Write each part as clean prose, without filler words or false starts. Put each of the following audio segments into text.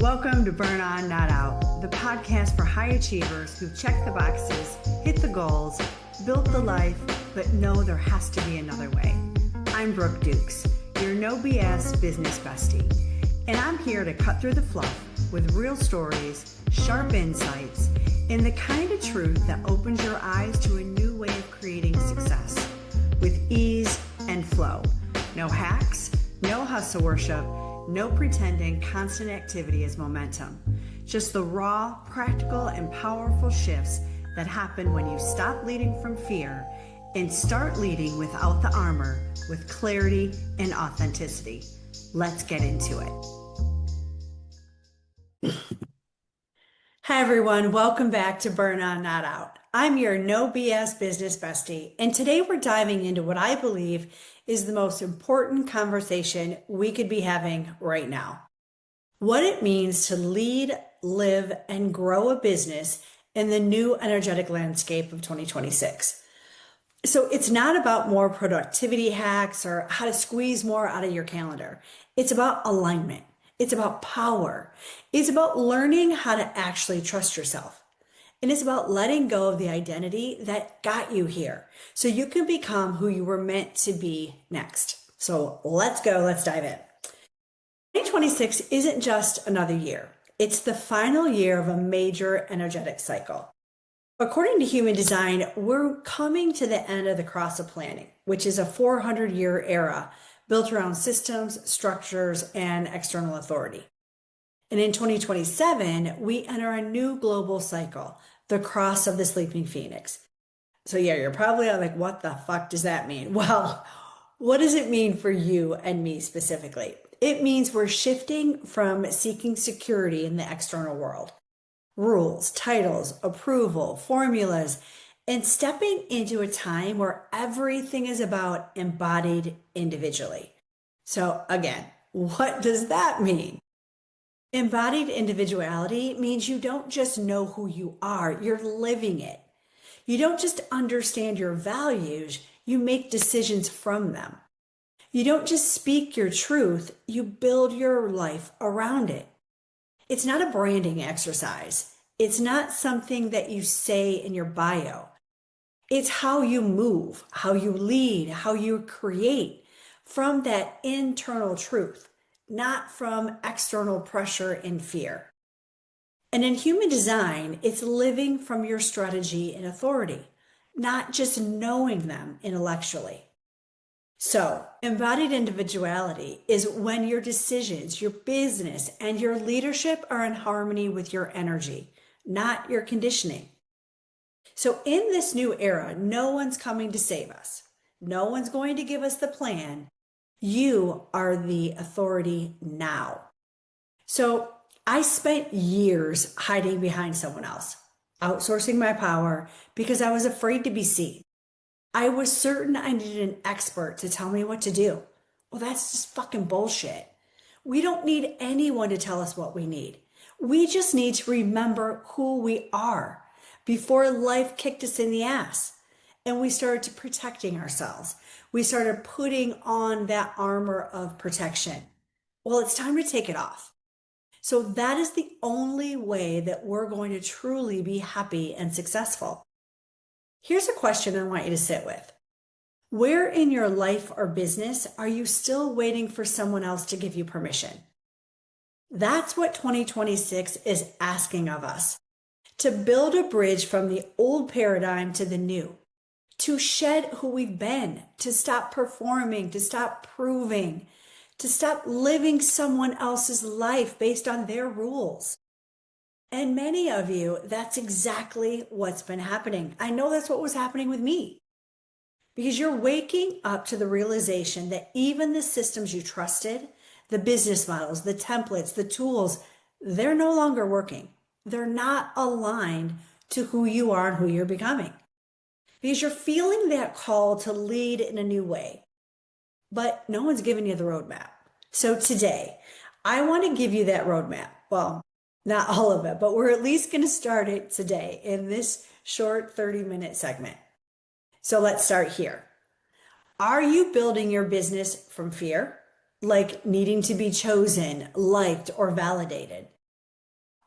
Welcome to Burn On, Not Out, the podcast for high achievers who've checked the boxes, hit the goals, built the life, but know there has to be another way. I'm Brooke Dukes, your no BS business bestie, and I'm here to cut through the fluff with real stories, sharp insights, and the kind of truth that opens your eyes to a new way of creating success with ease and flow. No hacks, no hustle worship, no pretending constant activity is momentum. Just the raw, practical, and powerful shifts that happen when you stop leading from fear and start leading without the armor, with clarity and authenticity. Let's get into it. Hi, everyone. Welcome back to Burn On, Not Out. I'm your no BS business bestie, and today we're diving into what I believe is the most important conversation we could be having right now. What it means to lead, live, and grow a business in the new energetic landscape of 2026. So it's not about more productivity hacks or how to squeeze more out of your calendar. It's about alignment. It's about power. It's about learning how to actually trust yourself. And it's about letting go of the identity that got you here so you can become who you were meant to be next. So let's go. Let's dive in. 2026 isn't just another year. It's the final year of a major energetic cycle. According to human design, we're coming to the end of the cross of planning, which is a 400-year era built around systems, structures, and external authority. And in 2027, we enter a new global cycle, the cross of the sleeping phoenix. So yeah, you're probably like, what the fuck does that mean? Well, what does it mean for you and me specifically? It means we're shifting from seeking security in the external world, rules, titles, approval, formulas, and stepping into a time where everything is about embodied individually. So again, what does that mean? Embodied individuality means you don't just know who you are, you're living it. You don't just understand your values, you make decisions from them. You don't just speak your truth, you build your life around it. It's not a branding exercise. It's not something that you say in your bio. It's how you move, how you lead, how you create from that internal truth, not from external pressure and fear. And in human design, it's living from your strategy and authority, not just knowing them intellectually. So, embodied individuality is when your decisions, your business, and your leadership are in harmony with your energy, not your conditioning. So in this new era, no one's coming to save us. No one's going to give us the plan. You are the authority now. So I spent years hiding behind someone else, outsourcing my power because I was afraid to be seen. I was certain I needed an expert to tell me what to do. Well, that's just fucking bullshit. We don't need anyone to tell us what we need. We just need to remember who we are before life kicked us in the ass and we started protecting ourselves. We started putting on that armor of protection. Well, it's time to take it off. So that is the only way that we're going to truly be happy and successful. Here's a question I want you to sit with. Where in your life or business are you still waiting for someone else to give you permission? That's what 2026 is asking of us. To build a bridge from the old paradigm to the new. To shed who we've been. To stop performing. To stop proving. To stop living someone else's life based on their rules. And many of you, that's exactly what's been happening. I know that's what was happening with me. Because you're waking up to the realization that even the systems you trusted, the business models, the templates, the tools, they're no longer working. They're not aligned to who you are and who you're becoming. Because you're feeling that call to lead in a new way. But no one's giving you the roadmap. So today, I want to give you that roadmap. Well, not all of it, but we're at least going to start it today in this short 30-minute segment. So let's start here. Are you building your business from fear? Like needing to be chosen, liked, or validated?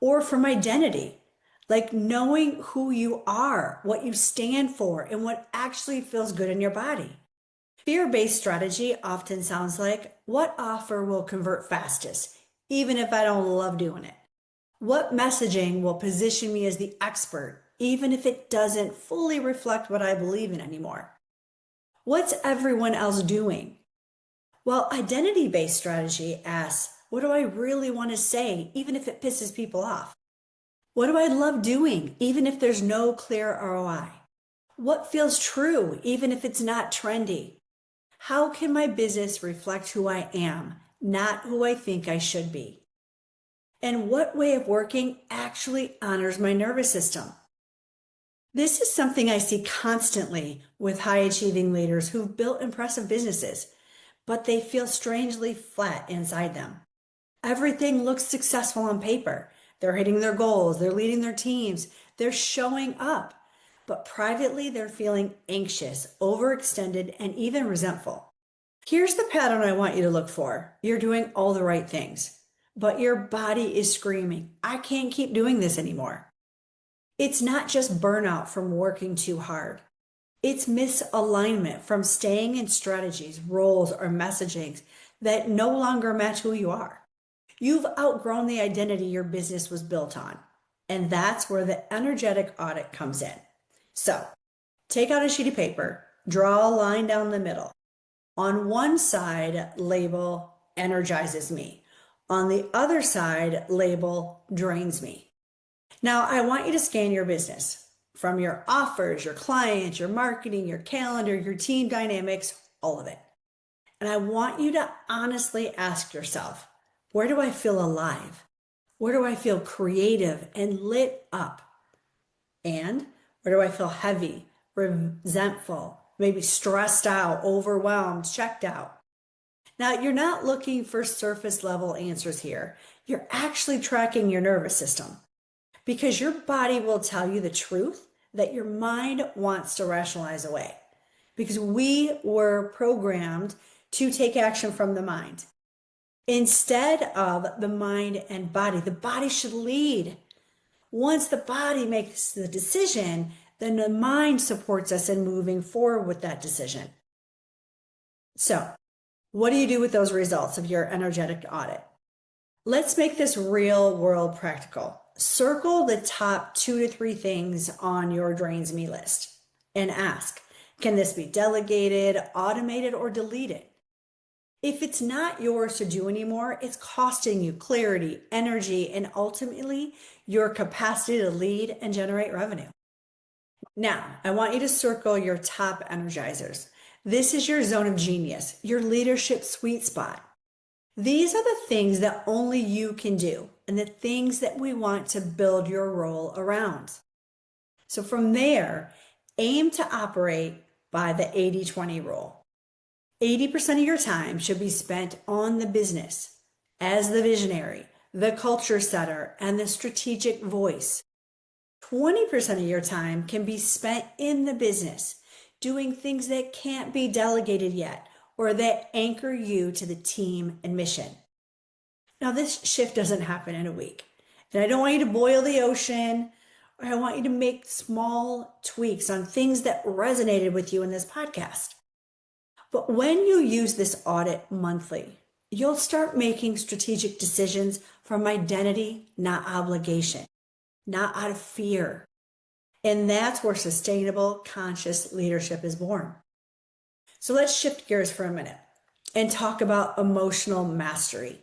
or from identity, like knowing who you are, what you stand for, and what actually feels good in your body. Fear-based strategy often sounds like, what offer will convert fastest, even if I don't love doing it? What messaging will position me as the expert, even if it doesn't fully reflect what I believe in anymore? What's everyone else doing? Well, identity-based strategy asks, what do I really want to say, even if it pisses people off? What do I love doing, even if there's no clear ROI? What feels true, even if it's not trendy? How can my business reflect who I am, not who I think I should be? And what way of working actually honors my nervous system? This is something I see constantly with high achieving leaders who've built impressive businesses, but they feel strangely flat inside them. Everything looks successful on paper. They're hitting their goals, they're leading their teams, they're showing up. But privately, they're feeling anxious, overextended, and even resentful. Here's the pattern I want you to look for. You're doing all the right things, but your body is screaming, I can't keep doing this anymore. It's not just burnout from working too hard. It's misalignment from staying in strategies, roles, or messagings that no longer match who you are. You've outgrown the identity your business was built on. And that's where the energetic audit comes in. So take out a sheet of paper, draw a line down the middle. On one side, label energizes me. On the other side, label drains me. Now, I want you to scan your business from your offers, your clients, your marketing, your calendar, your team dynamics, all of it. And I want you to honestly ask yourself, where do I feel alive? Where do I feel creative and lit up? And where do I feel heavy, resentful, maybe stressed out, overwhelmed, checked out? Now, you're not looking for surface level answers here. You're actually tracking your nervous system because your body will tell you the truth that your mind wants to rationalize away because we were programmed to take action from the mind. Instead of the mind and body, the body should lead. Once the body makes the decision, then the mind supports us in moving forward with that decision. So, what do you do with those results of your energetic audit? Let's make this real world practical. Circle the top 2 to 3 things on your drains me list and ask, can this be delegated, automated, or deleted? If it's not yours to do anymore, it's costing you clarity, energy, and ultimately your capacity to lead and generate revenue. Now, I want you to circle your top energizers. This is your zone of genius, your leadership sweet spot. These are the things that only you can do and the things that we want to build your role around. So from there, aim to operate by the 80-20 rule. 80% of your time should be spent on the business as the visionary, the culture setter, and the strategic voice. 20% of your time can be spent in the business, doing things that can't be delegated yet or that anchor you to the team and mission. Now, this shift doesn't happen in a week. And I don't want you to boil the ocean, or I want you to make small tweaks on things that resonated with you in this podcast. But when you use this audit monthly, you'll start making strategic decisions from identity, not obligation, not out of fear. And that's where sustainable, conscious leadership is born. So let's shift gears for a minute and talk about emotional mastery,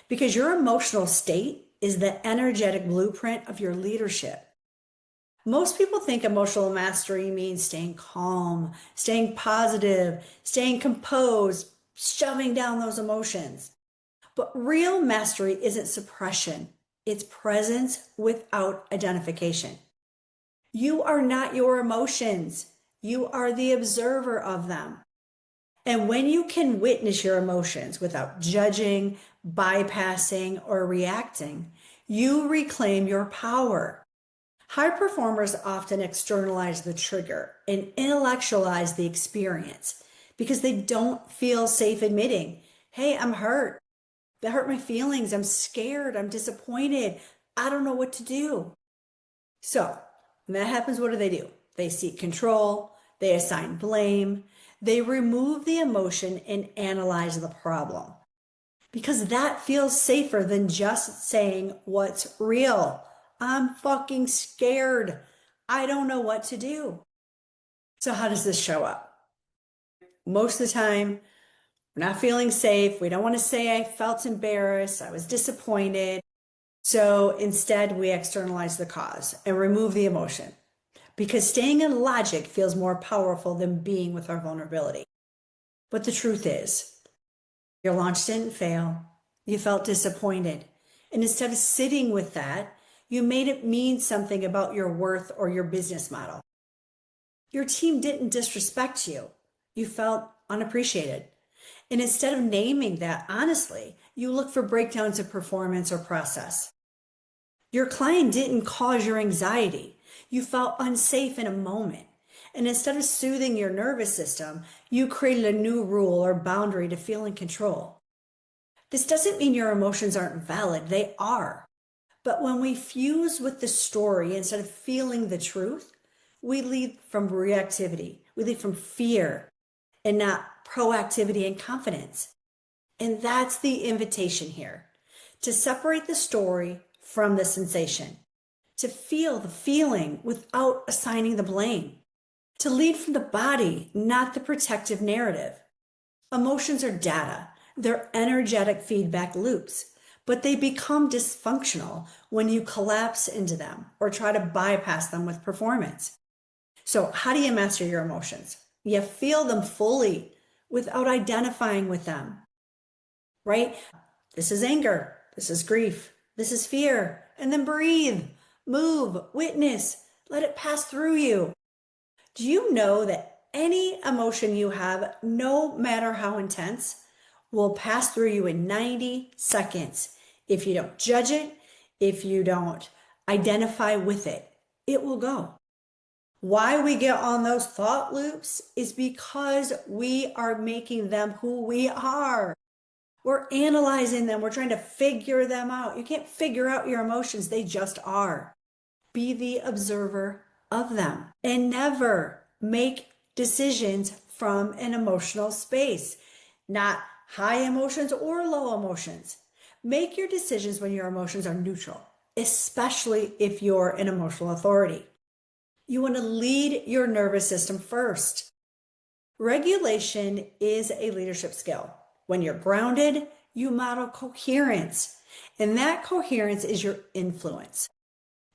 because your emotional state is the energetic blueprint of your leadership. Most people think emotional mastery means staying calm, staying positive, staying composed, shoving down those emotions. But real mastery isn't suppression. It's presence without identification. You are not your emotions. You are the observer of them. And when you can witness your emotions without judging, bypassing, or reacting, you reclaim your power. High performers often externalize the trigger and intellectualize the experience because they don't feel safe admitting, hey, I'm hurt. That hurt my feelings. I'm scared. I'm disappointed. I don't know what to do. So when that happens, what do? They seek control, they assign blame, they remove the emotion and analyze the problem. Because that feels safer than just saying what's real. I'm fucking scared. I don't know what to do. So, how does this show up? Most of the time, we're not feeling safe. We don't want to say I felt embarrassed. I was disappointed. So instead, we externalize the cause and remove the emotion because staying in logic feels more powerful than being with our vulnerability. But the truth is, your launch didn't fail. You felt disappointed. And instead of sitting with that, you made it mean something about your worth or your business model. Your team didn't disrespect you. You felt unappreciated. And instead of naming that honestly, you look for breakdowns of performance or process. Your client didn't cause your anxiety. You felt unsafe in a moment. And instead of soothing your nervous system, you created a new rule or boundary to feel in control. This doesn't mean your emotions aren't valid. They are. But when we fuse with the story instead of feeling the truth, we lead from reactivity. We lead from fear and not proactivity and confidence. And that's the invitation here, to separate the story from the sensation, to feel the feeling without assigning the blame, to lead from the body, not the protective narrative. Emotions are data. They're energetic feedback loops, but they become dysfunctional when you collapse into them or try to bypass them with performance. So how do you master your emotions? You feel them fully without identifying with them, right? This is anger. This is grief. This is fear. And then breathe, move, witness, let it pass through you. Do you know that any emotion you have, no matter how intense, will pass through you in 90 seconds? If you don't judge it, if you don't identify with it, it will go. Why we get on those thought loops is because we are making them who we are. We're analyzing them. We're trying to figure them out. You can't figure out your emotions. They just are. Be the observer of them and never make decisions from an emotional space, not high emotions or low emotions. Make your decisions when your emotions are neutral, especially if you're an emotional authority. You want to lead your nervous system first. Regulation is a leadership skill. When you're grounded, you model coherence, and that coherence is your influence.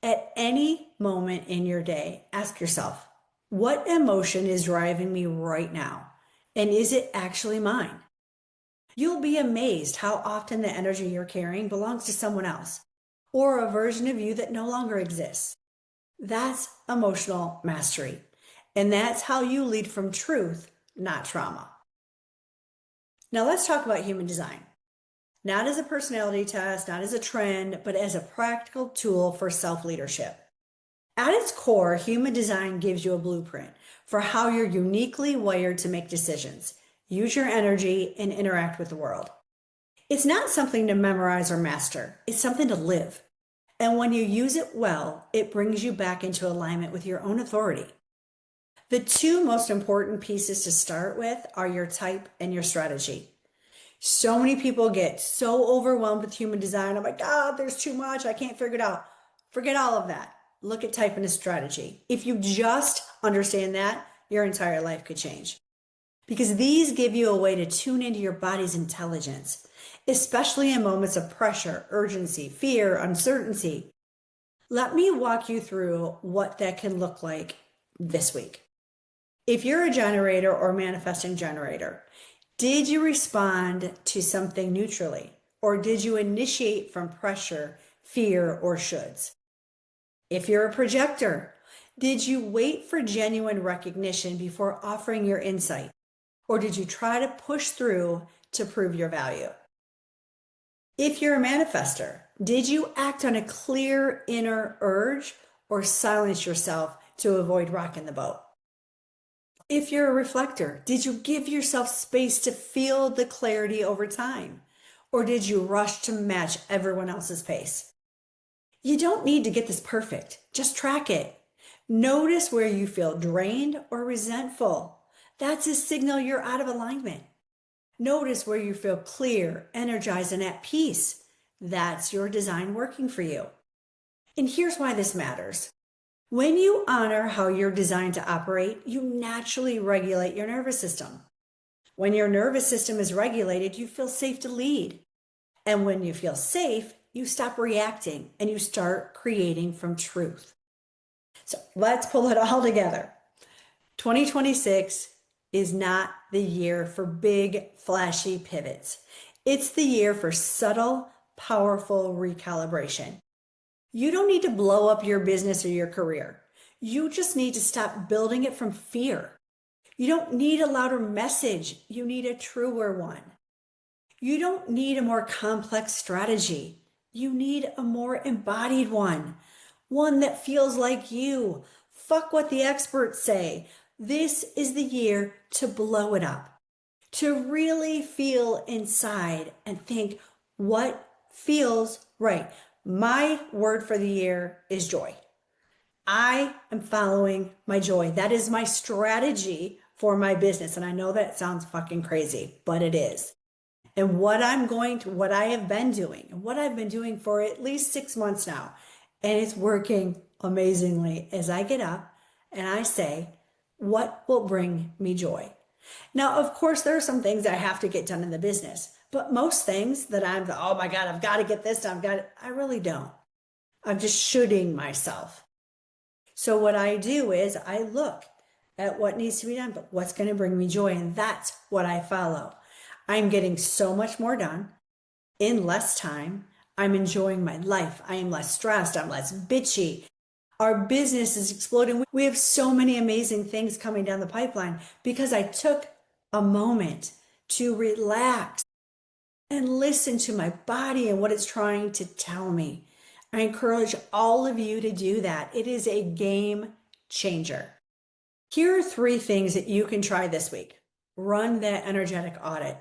At any moment in your day, ask yourself, what emotion is driving me right now? And is it actually mine? You'll be amazed how often the energy you're carrying belongs to someone else or a version of you that no longer exists. That's emotional mastery. And that's how you lead from truth, not trauma. Now let's talk about human design. Not as a personality test, not as a trend, but as a practical tool for self-leadership. At its core, human design gives you a blueprint for how you're uniquely wired to make decisions, use your energy, and interact with the world. It's not something to memorize or master. It's something to live. And when you use it well, it brings you back into alignment with your own authority. The two most important pieces to start with are your type and your strategy. So many people get so overwhelmed with human design. I'm like, God, there's too much. I can't figure it out. Forget all of that. Look at type and a strategy. If you just understand that, your entire life could change. Because these give you a way to tune into your body's intelligence, especially in moments of pressure, urgency, fear, uncertainty. Let me walk you through what that can look like this week. If you're a generator or manifesting generator, did you respond to something neutrally? Or did you initiate from pressure, fear, or shoulds? If you're a projector, did you wait for genuine recognition before offering your insight? Or did you try to push through to prove your value? If you're a manifester, did you act on a clear inner urge or silence yourself to avoid rocking the boat? If you're a reflector, did you give yourself space to feel the clarity over time? Or did you rush to match everyone else's pace? You don't need to get this perfect. Just track it. Notice where you feel drained or resentful. That's a signal you're out of alignment. Notice where you feel clear, energized, and at peace. That's your design working for you. And here's why this matters. When you honor how you're designed to operate, you naturally regulate your nervous system. When your nervous system is regulated, you feel safe to lead. And when you feel safe, you stop reacting and you start creating from truth. So let's pull it all together. 2026 is not the year for big, flashy pivots. It's the year for subtle, powerful recalibration. You don't need to blow up your business or your career. You just need to stop building it from fear. You don't need a louder message. You need a truer one. You don't need a more complex strategy. You need a more embodied one that feels like you. Fuck what the experts say. This is the year to blow it up, to really feel inside and think what feels right. My word for the year is joy. I am following my joy. That is my strategy for my business. And I know that sounds fucking crazy, but it is. And what I have been doing, and what I've been doing for at least 6 months now, and it's working amazingly as I get up and I say, what will bring me joy? Now, of course, there are some things I have to get done in the business, but most things that oh my God, I've got to get this done, I really don't. I'm just shooting myself. So what I do is I look at what needs to be done, but what's going to bring me joy. And that's what I follow. I'm getting so much more done in less time. I'm enjoying my life. I am less stressed. I'm less bitchy. Our business is exploding. We have so many amazing things coming down the pipeline because I took a moment to relax and listen to my body and what it's trying to tell me. I encourage all of you to do that. It is a game changer. Here are 3 things that you can try this week. Run that energetic audit.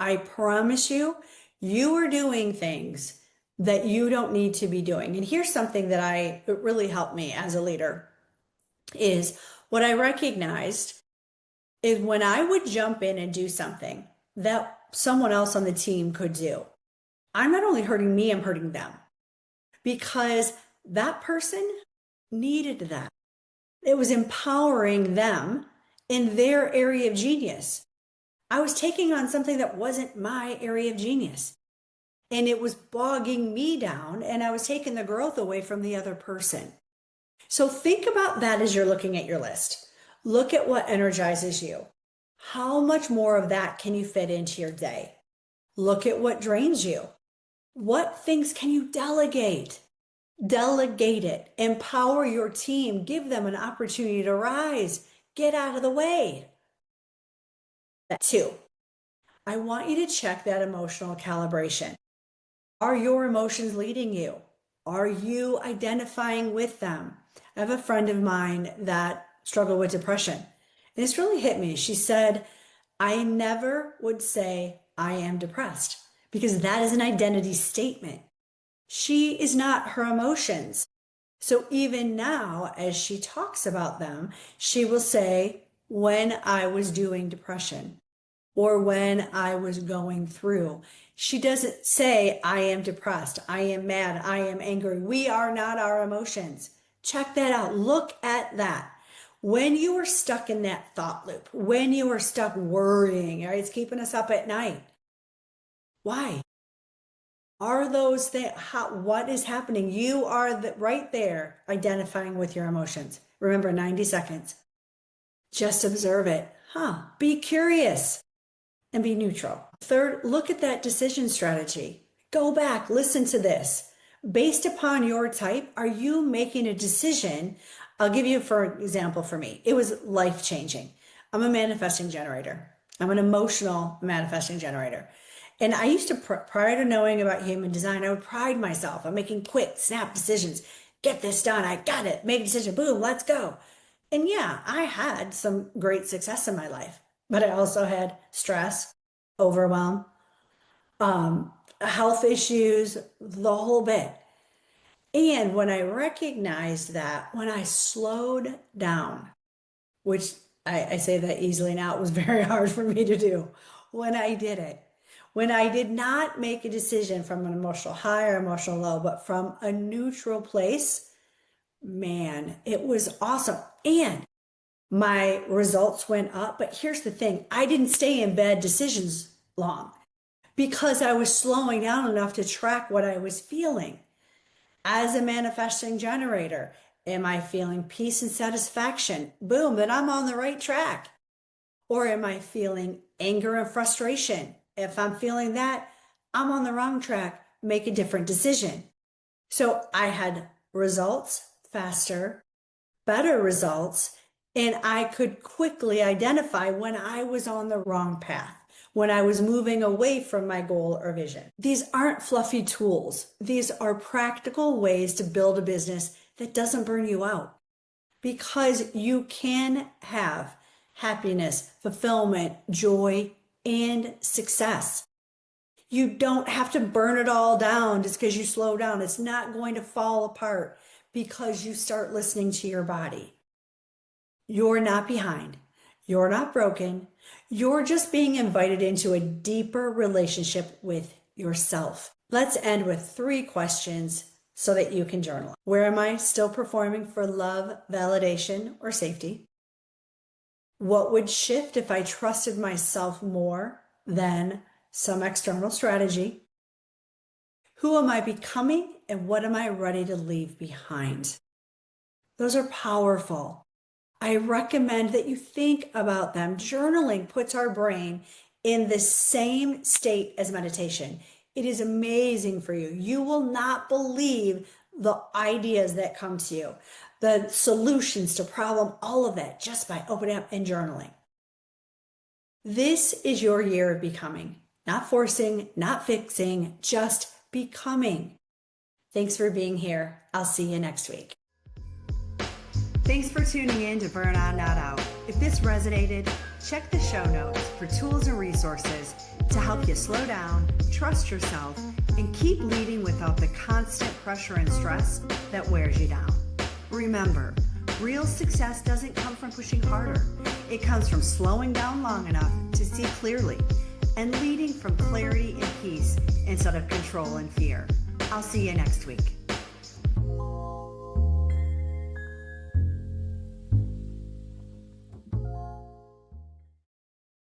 I promise you, you are doing things that you don't need to be doing. And here's something that it really helped me as a leader is what I recognized is when I would jump in and do something that someone else on the team could do, I'm not only hurting me, I'm hurting them because that person needed that. It was empowering them in their area of genius. I was taking on something that wasn't my area of genius. And it was bogging me down, and I was taking the growth away from the other person. So think about that as you're looking at your list. Look at what energizes you. How much more of that can you fit into your day? Look at what drains you. What things can you delegate? Delegate it. Empower your team. Give them an opportunity to rise. Get out of the way. 2, I want you to check that emotional calibration. Are your emotions leading you? Are you identifying with them? I have a friend of mine that struggled with depression. And this really hit me. She said, I never would say I am depressed because that is an identity statement. She is not her emotions. So even now, as she talks about them, she will say, when I was doing depression or when I was going through. She doesn't say, I am depressed, I am mad, I am angry. We are not our emotions. Check that out. Look at that. When you are stuck in that thought loop, when you are stuck worrying, right, it's keeping us up at night. Why? Are those things, what is happening? You are right there identifying with your emotions. Remember, 90 seconds. Just observe it. Be curious and be neutral. 3rd, look at that decision strategy. Go back, listen to this. Based upon your type, are you making a decision? I'll give you, for example, for me, it was life-changing. I'm a manifesting generator. I'm an emotional manifesting generator. And I used to, prior to knowing about human design, I would pride myself on making quick, snap decisions. Get this done. I got it. Make a decision. Boom, let's go. And yeah, I had some great success in my life, but I also had stress, overwhelm, health issues, the whole bit. And when I recognized that, when I slowed down, which I say that easily now, it was very hard for me to do. When I did it, when I did not make a decision from an emotional high or emotional low, but from a neutral place, man, it was awesome. And my results went up. But here's the thing, I didn't stay in bad decisions long because I was slowing down enough to track what I was feeling. As a manifesting generator, am I feeling peace and satisfaction? Boom, then I'm on the right track. Or am I feeling anger and frustration? If I'm feeling that, I'm on the wrong track. Make a different decision. So I had results faster, better results, and I could quickly identify when I was on the wrong path, when I was moving away from my goal or vision. These aren't fluffy tools. These are practical ways to build a business that doesn't burn you out, because you can have happiness, fulfillment, joy, and success. You don't have to burn it all down just because you slow down. It's not going to fall apart because you start listening to your body. You're not behind. You're not broken. You're just being invited into a deeper relationship with yourself. Let's end with 3 questions so that you can journal. Where am I still performing for love, validation, or safety? What would shift if I trusted myself more than some external strategy? Who am I becoming, and what am I ready to leave behind? Those are powerful. I recommend that you think about them. Journaling puts our brain in the same state as meditation. It is amazing for you. You will not believe the ideas that come to you, the solutions to problem, all of that, just by opening up and journaling. This is your year of becoming, not forcing, not fixing, just becoming. Thanks for being here. I'll see you next week. Thanks for tuning in to Burn On, Not Out. If this resonated, check the show notes for tools and resources to help you slow down, trust yourself, and keep leading without the constant pressure and stress that wears you down. Remember, real success doesn't come from pushing harder. It comes from slowing down long enough to see clearly and leading from clarity and peace instead of control and fear. I'll see you next week.